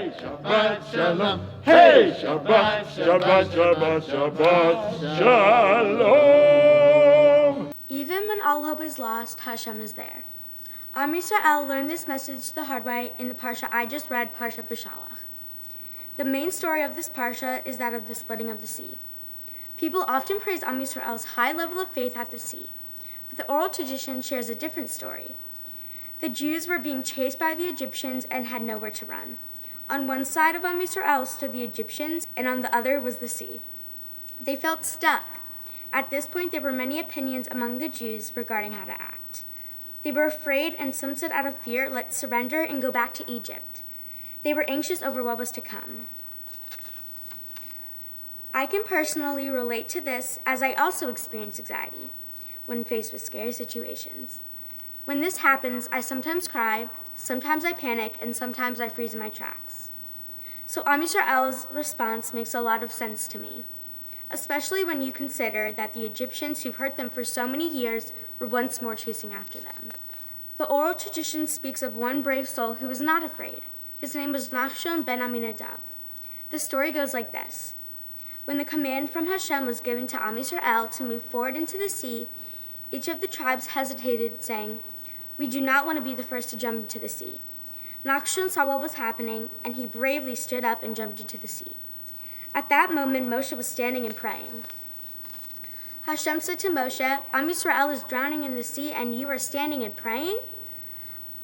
Hey, Shabbat Shalom. Hey, Shabbat, Shabbat, Shabbat, Shabbat Shalom. Even when all hope is lost, Hashem is there. Am Yisrael learned this message the hard way in the parsha I just read, Parsha B'Shalach. The main story of this parsha is that of the splitting of the sea. People often praise Am Yisrael's high level of faith at the sea, but the oral tradition shares a different story. The Jews were being chased by the Egyptians and had nowhere to run. On one side of Am Yisrael stood the Egyptians, and on the other was the sea. They felt stuck. At this point, there were many opinions among the Jews regarding how to act. They were afraid, and some said out of fear, let's surrender and go back to Egypt. They were anxious over what was to come. I can personally relate to this, as I also experience anxiety when faced with scary situations. When this happens, I sometimes cry, sometimes I panic, and sometimes I freeze in my tracks. So Am Yisrael's response makes a lot of sense to me, especially when you consider that the Egyptians who've hurt them for so many years were once more chasing after them. The oral tradition speaks of one brave soul who was not afraid. His name was Nachshon ben Aminadav. The story goes like this. When the command from Hashem was given to Am Yisrael to move forward into the sea, each of the tribes hesitated, saying, "We do not want to be the first to jump into the sea." Nachshon saw what was happening, and he bravely stood up and jumped into the sea. At that moment, Moshe was standing and praying. Hashem said to Moshe, "Am Yisrael is drowning in the sea, and you are standing and praying?"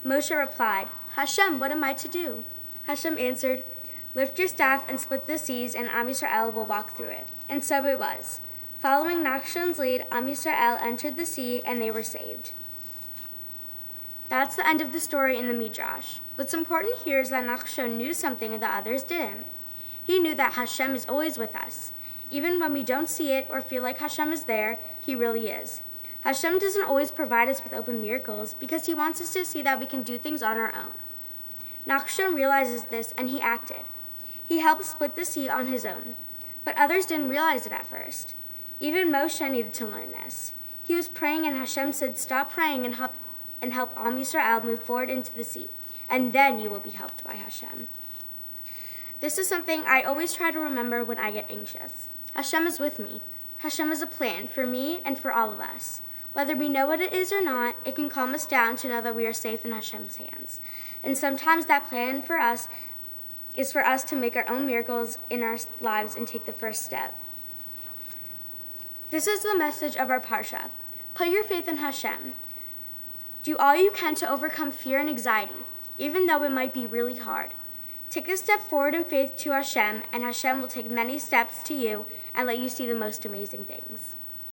Moshe replied, "Hashem, what am I to do?" Hashem answered, "Lift your staff and split the seas, and Am Yisrael will walk through it." And so it was. Following Nachshon's lead, Am Yisrael entered the sea, and they were saved. That's the end of the story in the Midrash. What's important here is that Nachshon knew something the others didn't. He knew that Hashem is always with us. Even when we don't see it or feel like Hashem is there, He really is. Hashem doesn't always provide us with open miracles because He wants us to see that we can do things on our own. Nachshon realizes this and he acted. He helped split the sea on his own, but others didn't realize it at first. Even Moshe needed to learn this. He was praying and Hashem said, "Stop praying and help Am Yisrael move forward into the sea, and then you will be helped by Hashem." This is something I always try to remember when I get anxious. Hashem is with me. Hashem has a plan for me and for all of us. Whether we know what it is or not, it can calm us down to know that we are safe in Hashem's hands. And sometimes that plan for us is for us to make our own miracles in our lives and take the first step. This is the message of our parsha. Put your faith in Hashem. Do all you can to overcome fear and anxiety, even though it might be really hard. Take a step forward in faith to Hashem, and Hashem will take many steps to you and let you see the most amazing things.